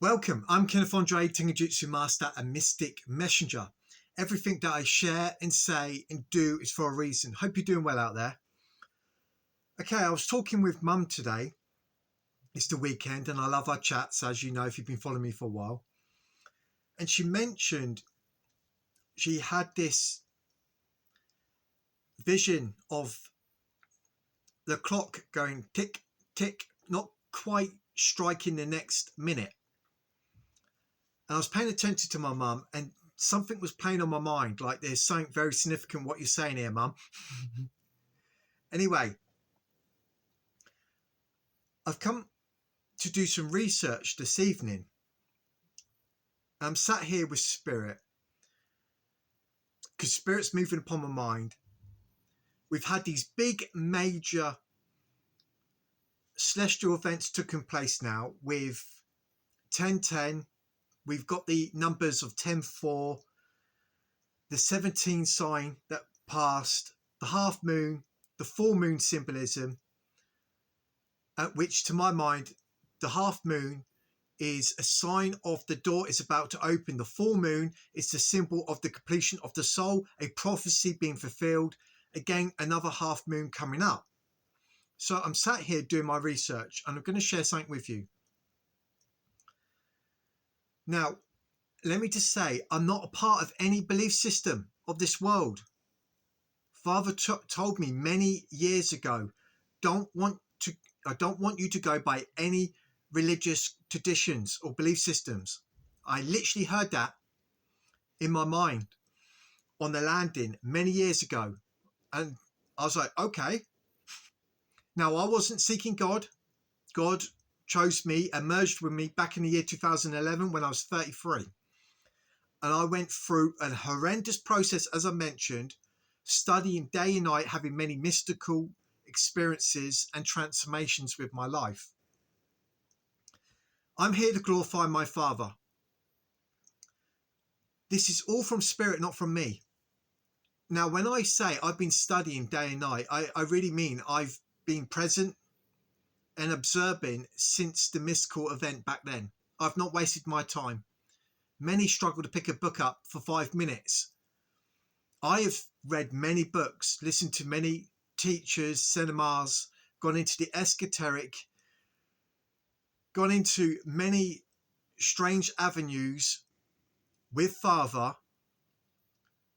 Welcome, I'm Kenneth Tenjutsu Master and Mystic Messenger. Everything that I share and say and do is for a reason. Hope you're doing well out there. Okay, I was talking with Mum today. It's the weekend and I love our chats, as you know, if you've been following me for a while. And she mentioned she had this vision of the clock going tick, tick, not quite striking the next minute. And I was paying attention to my mum and something was playing on my mind, like there's something very significant what you're saying here, Mum. Anyway, I've come to do some research this evening. I'm sat here with Spirit because Spirit's moving upon my mind. We've had these big major celestial events taking place now with 1010. We've got the numbers of 10-4, the 17 sign that passed, the half moon, the full moon symbolism, at which to my mind, the half moon is a sign of the door is about to open. The full moon is the symbol of the completion of the soul, a prophecy being fulfilled. Again, another half moon coming up. So I'm sat here doing my research and I'm going to share something with you. Now, let me just say, I'm not a part of any belief system of this world. Father told me many years ago, I don't want you to go by any religious traditions or belief systems. I literally heard that in my mind on the landing many years ago. And I was like, okay. Now, I wasn't seeking God. God chose me and merged with me back in the year 2011 when I was 33. And I went through a horrendous process, as I mentioned, studying day and night, having many mystical experiences and transformations with my life. I'm here to glorify my Father. This is all from Spirit, not from me. Now, when I say I've been studying day and night, I really mean I've been present and observing since the mystical event back then. I've not wasted my time. Many struggle to pick a book up for 5 minutes. I have read many books, listened to many teachers, seminars, gone into the esoteric, gone into many strange avenues with Father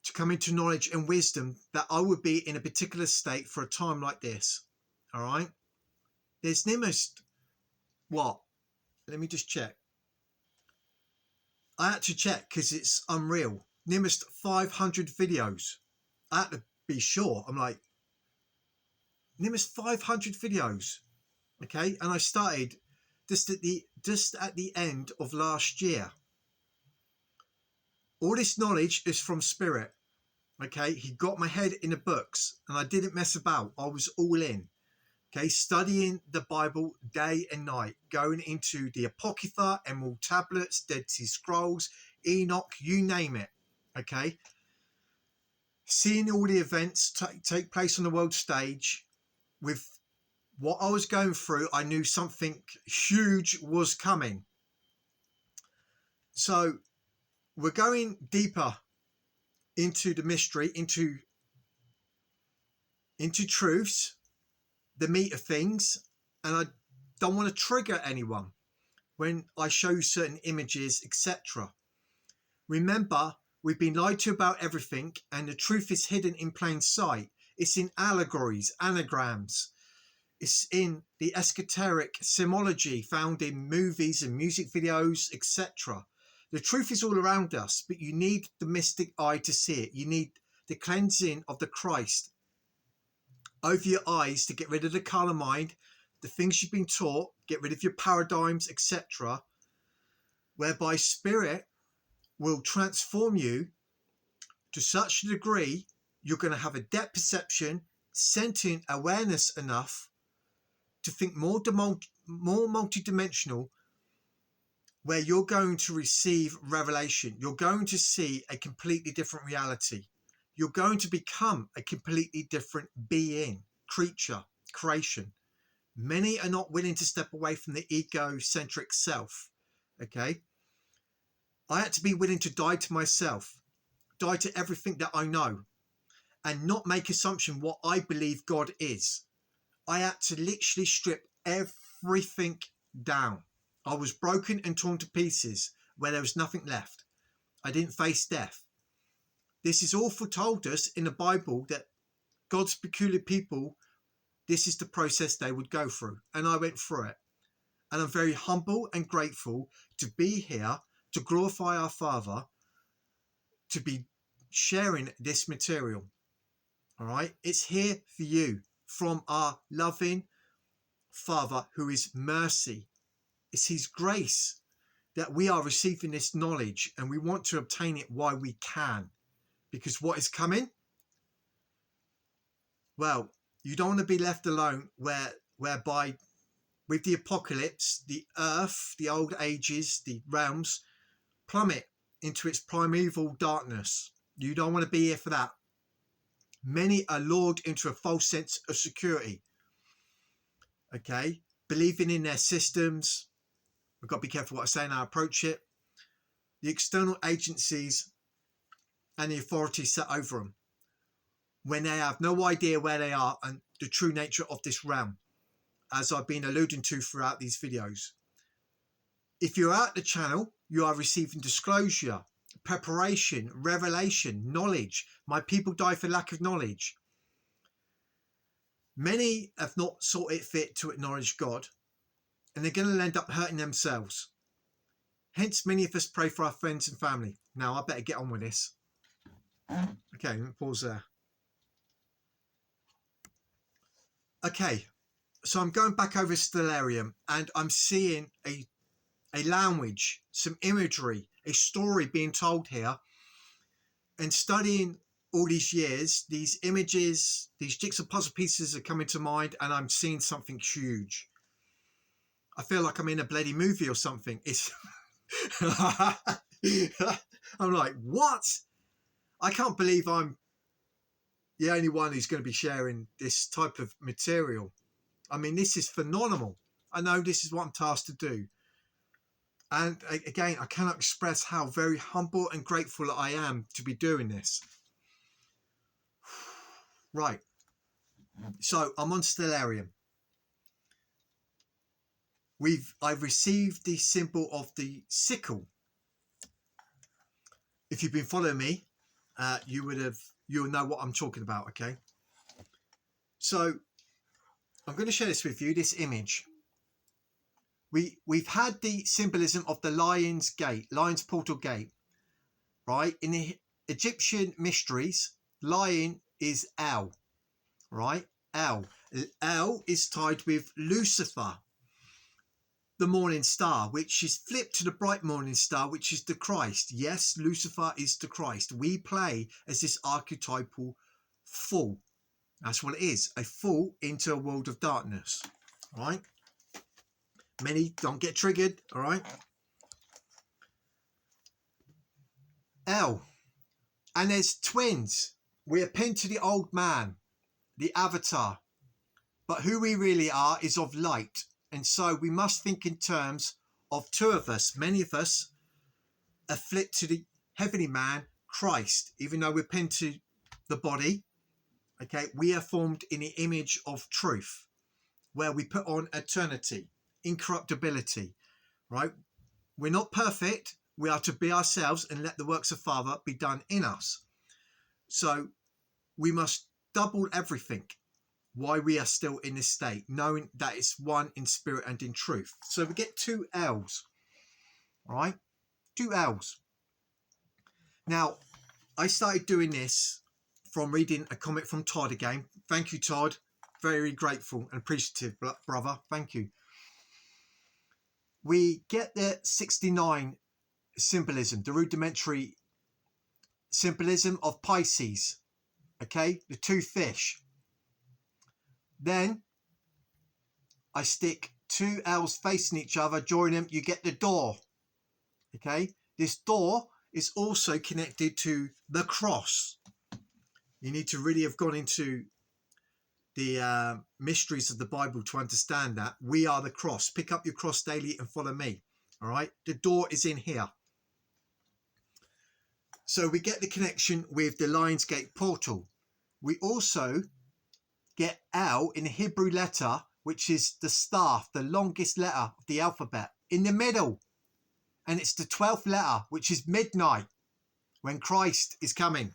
to come into knowledge and wisdom that I would be in a particular state for a time like this. All right. There's almost what? Let me just check. I had to check because it's unreal. Almost 500 videos. I had to be sure. I'm like, almost 500 videos. Okay. And I started just at the end of last year. All this knowledge is from Spirit. Okay, he got my head in the books and I didn't mess about. I was all in. Okay, studying the Bible day and night, going into the Apocrypha, Emerald Tablets, Dead Sea Scrolls, Enoch, you name it. Okay, seeing all the events take place on the world stage. With what I was going through, I knew something huge was coming. So we're going deeper into the mystery, into truths, the meat of things, and I don't want to trigger anyone when I show certain images, etc. Remember, we've been lied to about everything, and the truth is hidden in plain sight. It's in allegories, anagrams. It's in the esoteric symbology found in movies and music videos, etc. The truth is all around us, but you need the mystic eye to see it. You need the cleansing of the Christ over your eyes to get rid of the carnal mind, the things you've been taught, get rid of your paradigms, etc. Whereby Spirit will transform you to such a degree you're going to have a depth perception, sentient awareness enough to think more multidimensional, where you're going to receive revelation. You're going to see a completely different reality. You're going to become a completely different being, creature, creation. Many are not willing to step away from the egocentric self. Okay. I had to be willing to die to myself, die to everything that I know, and not make assumption what I believe God is. I had to literally strip everything down. I was broken and torn to pieces where there was nothing left. I didn't face death. This is all foretold us in the Bible that God's peculiar people, this is the process they would go through. And I went through it. And I'm very humble and grateful to be here, to glorify our Father, to be sharing this material. All right. It's here for you from our loving Father who is mercy. It's his grace that we are receiving this knowledge, and we want to obtain it while we can, because what is coming, well, you don't want to be left alone whereby with the apocalypse, the earth, the old ages, the realms plummet into its primeval darkness. You don't want to be here for that. Many are lured into a false sense of security. Okay, believing in their systems. We've got to be careful what I say and how I approach it. The external agencies and the authority set over them, when they have no idea where they are and the true nature of this realm, as I've been alluding to throughout these videos. If you're at the channel, you are receiving disclosure, preparation, revelation, knowledge. My people die for lack of knowledge. Many have not sought it fit to acknowledge God, and they're going to end up hurting themselves. Hence, many of us pray for our friends and family. Now, I better get on with this. Okay, let me pause there. Okay, so I'm going back over Stellarium, and I'm seeing a language, some imagery, a story being told here. And studying all these years, these images, these jigsaw puzzle pieces are coming to mind, and I'm seeing something huge. I feel like I'm in a bloody movie or something. It's I'm like, what? I can't believe I'm the only one who's going to be sharing this type of material. I mean, this is phenomenal. I know this is what I'm tasked to do. And again, I cannot express how very humble and grateful I am to be doing this. Right. So I'm on Stellarium. I've received the symbol of the sickle. If you've been following me, you'll know what I'm talking about. Okay. So I'm going to share this with you. This image. We've had the symbolism of the lion's gate, lion's portal gate, right? In the Egyptian mysteries, lion is El, right? El is tied with Lucifer, the morning star, which is flipped to the bright morning star, which is the Christ. Yes, Lucifer is the Christ. We play as this archetypal fall. That's what it is, a fall into a world of darkness, right? Many don't get triggered, all right? L. And there's twins. We are pinned to the old man, the avatar. But who we really are is of light. And so we must think in terms of two of us. Many of us are flipped to the heavenly man, Christ. Even though we're pinned to the body, okay, we are formed in the image of truth, where we put on eternity, incorruptibility, right? We're not perfect. We are to be ourselves and let the works of Father be done in us. So we must double everything why we are still in this state, knowing that it's one in spirit and in truth. So we get two L's, all right? Two L's. Now, I started doing this from reading a comment from Todd again. Thank you, Todd. Very grateful and appreciative, brother. Thank you. We get the 69 symbolism, the rudimentary symbolism of Pisces, okay, the two fish. Then I stick two L's facing each other, join them, you get the door, okay. This door is also connected to the cross. You need to really have gone into the mysteries of the Bible to understand that we are the cross. Pick up your cross daily and follow me. All right, the door is in here. So we get the connection with the Lionsgate portal. We also get L in the Hebrew letter, which is the staff, the longest letter of the alphabet, in the middle. And it's the 12th letter, which is midnight, when Christ is coming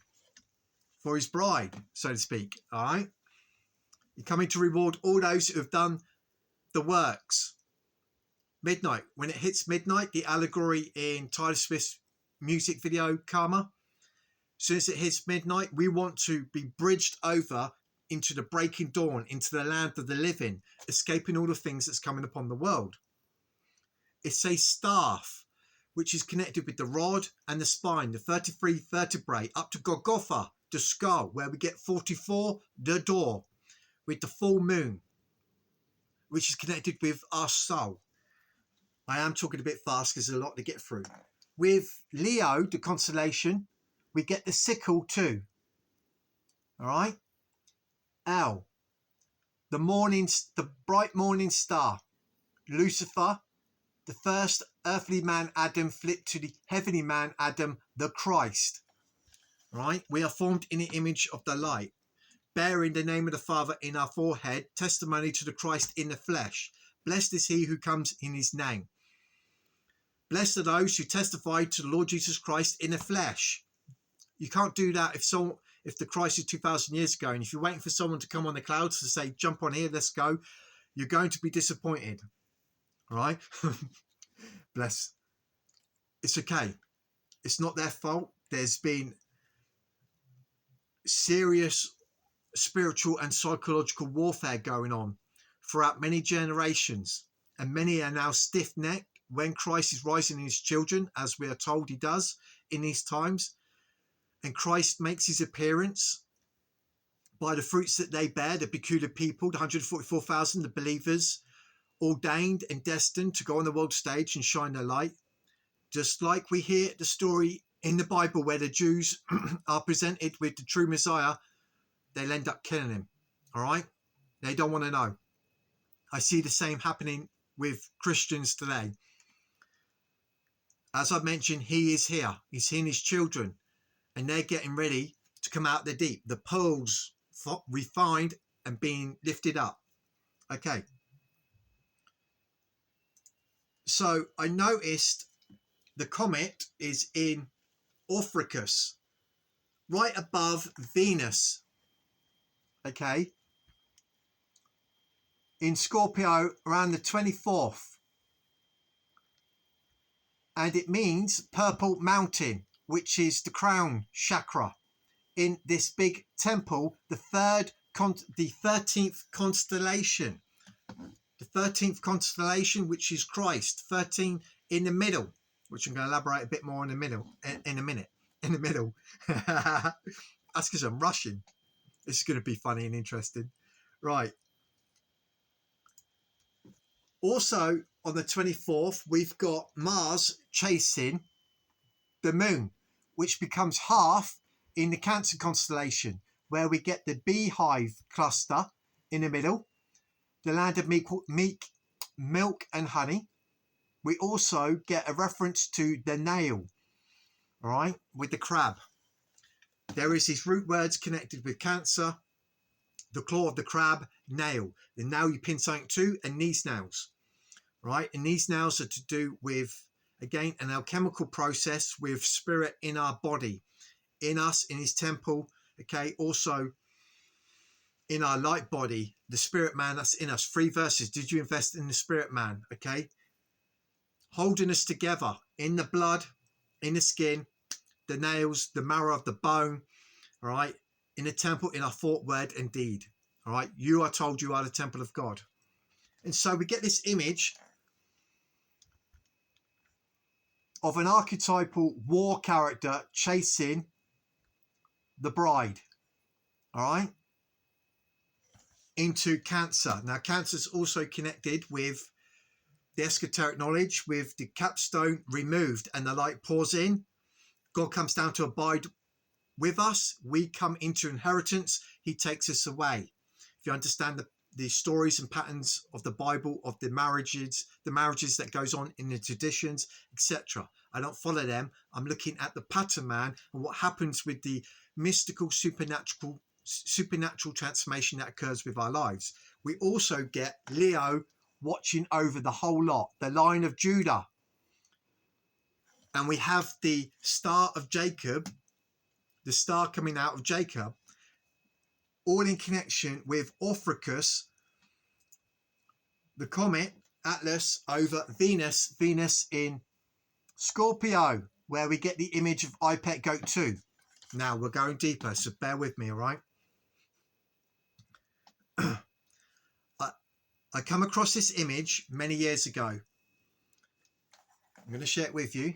for his bride, so to speak. All right? He's coming to reward all those who have done the works. Midnight. When it hits midnight, the allegory in Tyler Swift's music video, Karma, as soon as it hits midnight, we want to be bridged over into the breaking dawn, into the land of the living, escaping all the things that's coming upon the world. It's a staff, which is connected with the rod and the spine, the 33 vertebrae, up to Golgotha, the skull, where we get 44, the door, with the full moon, which is connected with our soul. I am talking a bit fast because there's a lot to get through. With Leo, the constellation, we get the sickle too. All right? L, the bright morning star. Lucifer, the first earthly man Adam flipped to the heavenly man Adam, the Christ. Right? We are formed in the image of the light, bearing the name of the Father in our forehead, testimony to the Christ in the flesh. Blessed is he who comes in his name. Blessed are those who testify to the Lord Jesus Christ in the flesh. You can't do that if the Christ is 2,000 years ago, and if you're waiting for someone to come on the clouds to say, jump on here, let's go, you're going to be disappointed. All right? Bless. It's okay. It's not their fault. There's been serious spiritual and psychological warfare going on throughout many generations, and many are now stiff-necked when Christ is rising in his children, as we are told he does in these times. And Christ makes his appearance by the fruits that they bear, the peculiar people, the 144,000, the believers, ordained and destined to go on the world stage and shine their light. Just like we hear the story in the Bible where the Jews are presented with the true Messiah, they'll end up killing him. All right? They don't want to know. I see the same happening with Christians today. As I mentioned, he is here. He's in his children. And they're getting ready to come out the deep. The pearls refined and being lifted up. Okay. So I noticed the comet is in Orpheus, right above Venus. Okay. In Scorpio around the 24th. And it means purple mountain, which is the crown chakra in this big temple, the 13th constellation. The 13th constellation, which is Christ, 13 in the middle, which I'm going to elaborate a bit more in a minute. In the middle. That's because I'm rushing. This is going to be funny and interesting. Right. Also, on the 24th, we've got Mars chasing the moon, which becomes half in the Cancer constellation, where we get the beehive cluster in the middle, the land of milk and honey. We also get a reference to the nail, all right, with the crab. There is these root words connected with Cancer, the claw of the crab, nail. The nail you pin something to, and these nails, right? And these nails are to do with, again, an alchemical process with spirit in our body, in us, in his temple, okay? Also in our light body, the spirit man that's in us. 3 verses. Did you invest in the spirit man? Okay. Holding us together in the blood, in the skin, the nails, the marrow of the bone, all right? In the temple, in our thought, word, and deed, all right? You are told you are the temple of God. And so we get this image of an archetypal war character chasing the bride, all right, into Cancer. Now, Cancer is also connected with the esoteric knowledge, with the capstone removed and the light pours in. God comes down to abide with us. We come into inheritance. He takes us away. If you understand the stories and patterns of the Bible, of the marriages that goes on in the traditions, etc. I don't follow them. I'm looking at the pattern man and what happens with the mystical, supernatural transformation that occurs with our lives. We also get Leo watching over the whole lot, the line of Judah. And we have the star of Jacob, the star coming out of Jacob, all in connection with Orpheus, the comet, Atlas, over Venus, Venus in Scorpio, where we get the image of iPet Goat 2. Now, we're going deeper, so bear with me, all right? I come across this image many years ago. I'm going to share it with you.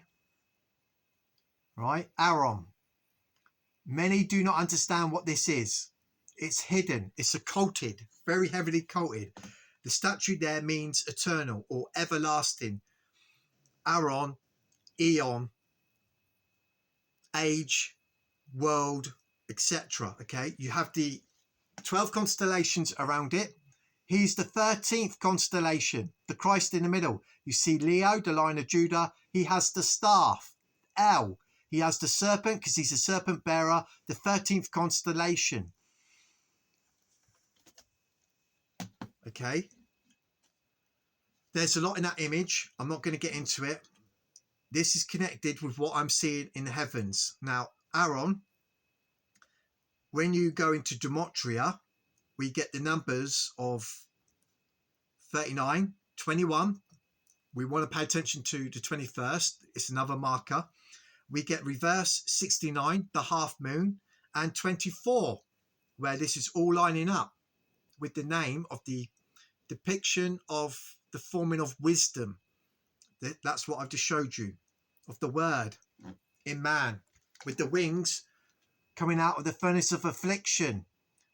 Right? Aaron. Many do not understand what this is. It's hidden. It's occulted, very heavily culted. The statue there means eternal or everlasting. Aaron, eon, age, world, etc. Okay, you have the 12 constellations around it. He's the 13th constellation, the Christ in the middle. You see Leo, the line of Judah. He has the staff, L. He has the serpent because he's a serpent bearer, the 13th constellation. Okay. There's a lot in that image. I'm not going to get into it. This is connected with what I'm seeing in the heavens. Now, Aaron, when you go into Gematria, we get the numbers of 39, 21. We want to pay attention to the 21st. It's another marker. We get reverse 69, the half moon, and 24, where this is all lining up with the name of the depiction of the forming of wisdom. That's what I've just showed you, of the word in man, with the wings coming out of the furnace of affliction,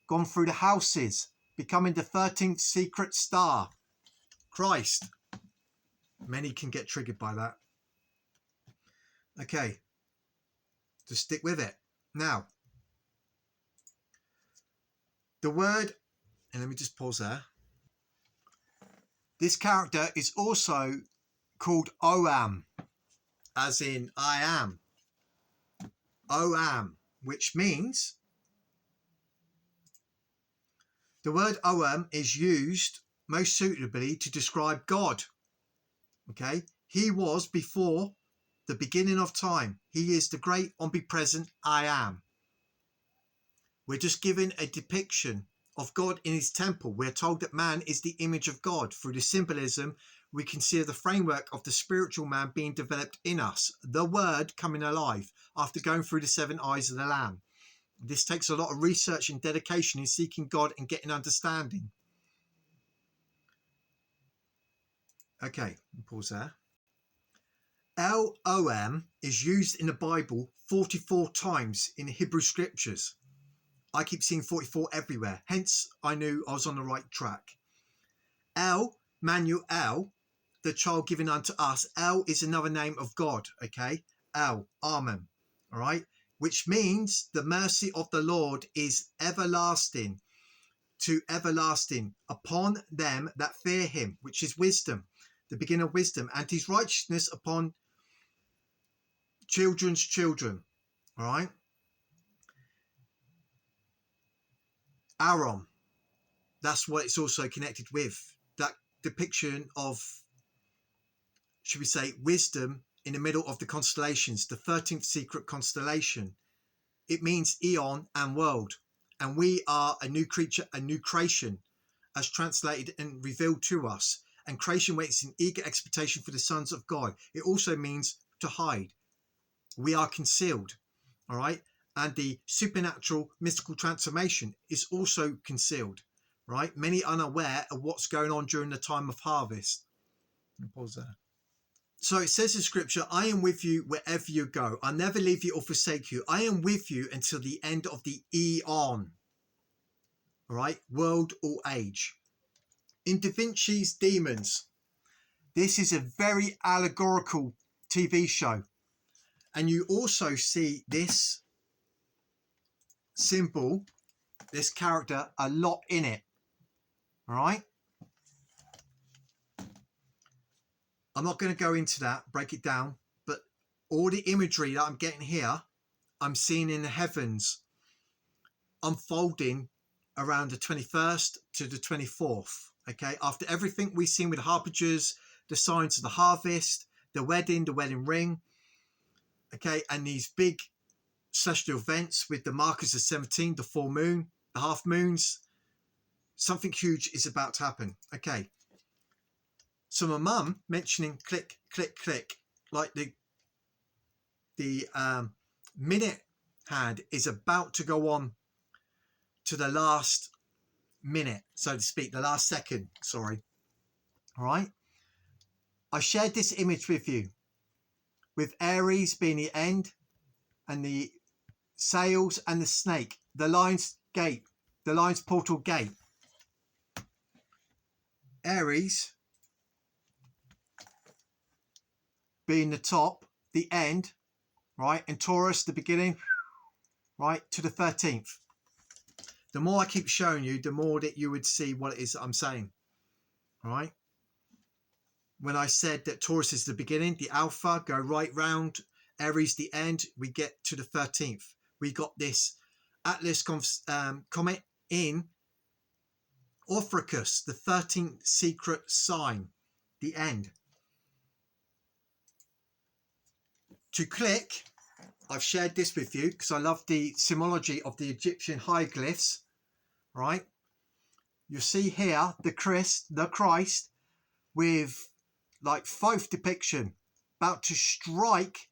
gone through the houses, becoming the 13th secret star, Christ. Many can get triggered by that. Okay, just stick with it. Now, the word, and let me just pause there. This character is also called Oam, as in I am. Oam, which means the word Oam is used most suitably to describe God. Okay, he was before the beginning of time. He is the great omnipresent I am. We're just given a depiction of God in his temple. We're told that man is the image of God. Through the symbolism, we can see the framework of the spiritual man being developed in us, the word coming alive after going through the 7 eyes of the Lamb. This takes a lot of research and dedication in seeking God and getting understanding. Okay, pause there. L-O-M is used in the Bible 44 times in the Hebrew scriptures. I keep seeing 44 everywhere. Hence, I knew I was on the right track. El, Manuel, the child given unto us. El is another name of God, okay? El, Amen, all right? Which means the mercy of the Lord is everlasting to everlasting upon them that fear him, which is wisdom, the beginning of wisdom, and his righteousness upon children's children, all right? Aaron, that's what it's also connected with, that depiction of, should we say, wisdom in the middle of the constellations, the 13th secret constellation. It means eon and world, and we are a new creature, a new creation, as translated and revealed to us, and creation waits in eager expectation for the sons of God. It also means to hide. We are concealed, all right? And the supernatural mystical transformation is also concealed, right? Many unaware of what's going on during the time of harvest. Pause there. So it says in scripture, I am with you wherever you go. I'll never leave you or forsake you. I am with you until the end of the eon, all right? World or age. In Da Vinci's Demons, this is a very allegorical TV show. And you also see this symbol, this character, a lot in it. All right. I'm not going to go into that, break it down, but all the imagery that I'm getting here, I'm seeing in the heavens unfolding around the 21st to the 24th. Okay. After everything we've seen with the harbingers, the signs of the harvest, the wedding ring. Okay. And these big celestial events with the markers of 17, the full moon, the half moons, something huge is about to happen. Okay. So my mum mentioning click, click, click, like the minute hand is about to go on to the last minute, so to speak, the last second, sorry. All right. I shared this image with you, with Aries being the end and the sails and the snake, the lion's gate, the lion's portal gate. Aries being the top, the end, right? And Taurus, the beginning, right, to the 13th. The more I keep showing you, the more that you would see what it is that I'm saying, all right? When I said that Taurus is the beginning, the alpha, go right round, Aries the end, we get to the 13th. We got this Atlas comet in Ophiuchus, the 13th secret sign, the end. To click, I've shared this with you because I love the symbology of the Egyptian hieroglyphs, right? You see here the Christ with like Thoth depiction about to strike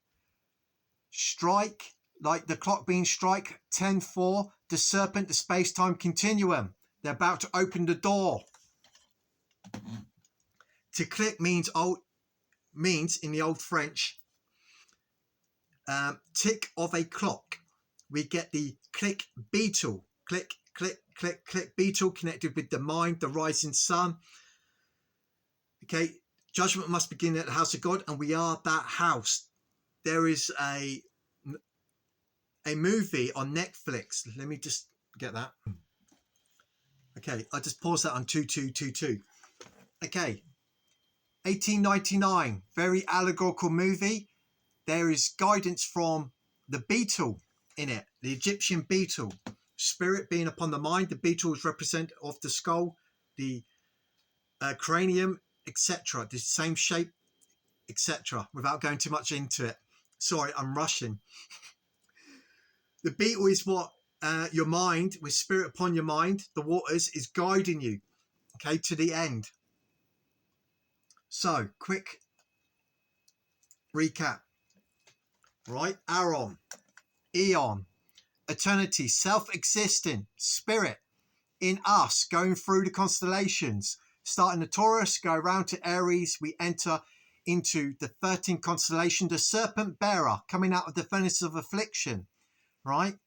like the clock being strike 10:4, the serpent, the space-time continuum. They're about to open the door. To click means in the old French tick of a clock. We get the click beetle, click, click, click, click beetle connected with the mind, the rising sun. Okay, judgment must begin at the house of God, and we are that house. There is a movie on Netflix. Let me just get that. Okay, I just paused that on 2222. Okay, 1899, very allegorical movie. There is guidance from the beetle in it, the Egyptian beetle. Spirit being upon the mind, the beetle is representative of the skull, the cranium, etc. The same shape, etc. Without going too much into it. Sorry, I'm rushing. The beetle is what your mind, with spirit upon your mind, the waters, is guiding you, okay, to the end. So, quick recap. Right, Aaron, Eon, eternity, self-existing, spirit in us, going through the constellations, starting the Taurus, go around to Aries, we enter into the 13th constellation, the serpent bearer, coming out of the furnace of affliction, right?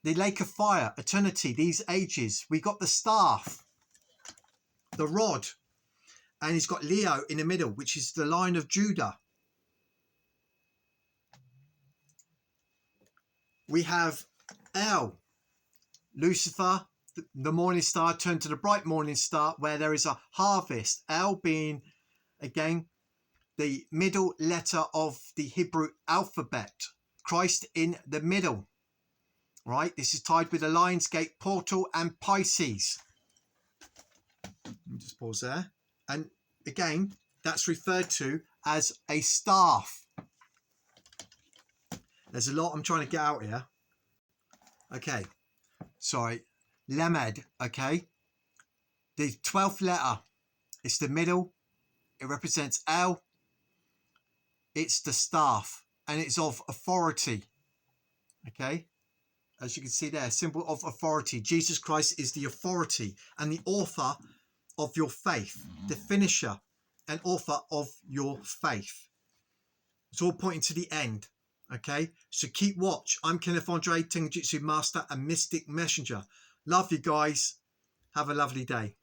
The lake of fire, eternity, these ages. We got the staff, the rod, and he's got Leo in the middle, which is the line of Judah. We have El, Lucifer, the morning star turned to the bright morning star, where there is a harvest. El being, again, the middle letter of the Hebrew alphabet. Christ in the middle, right? This is tied with the Lion's Gate portal and Pisces. Let me just pause there. And again, that's referred to as a staff. There's a lot I'm trying to get out here. Okay, sorry. Lamed, okay? The 12th letter, it's the middle. It represents El. It's the staff, and it's of authority. Okay? As you can see there, symbol of authority. Jesus Christ is the authority and the author of your faith, the finisher and author of your faith. It's all pointing to the end. Okay, so keep watch. I'm Kenneth Andre, Tenjutsu Master and Mystic Messenger. Love you guys. Have a lovely day.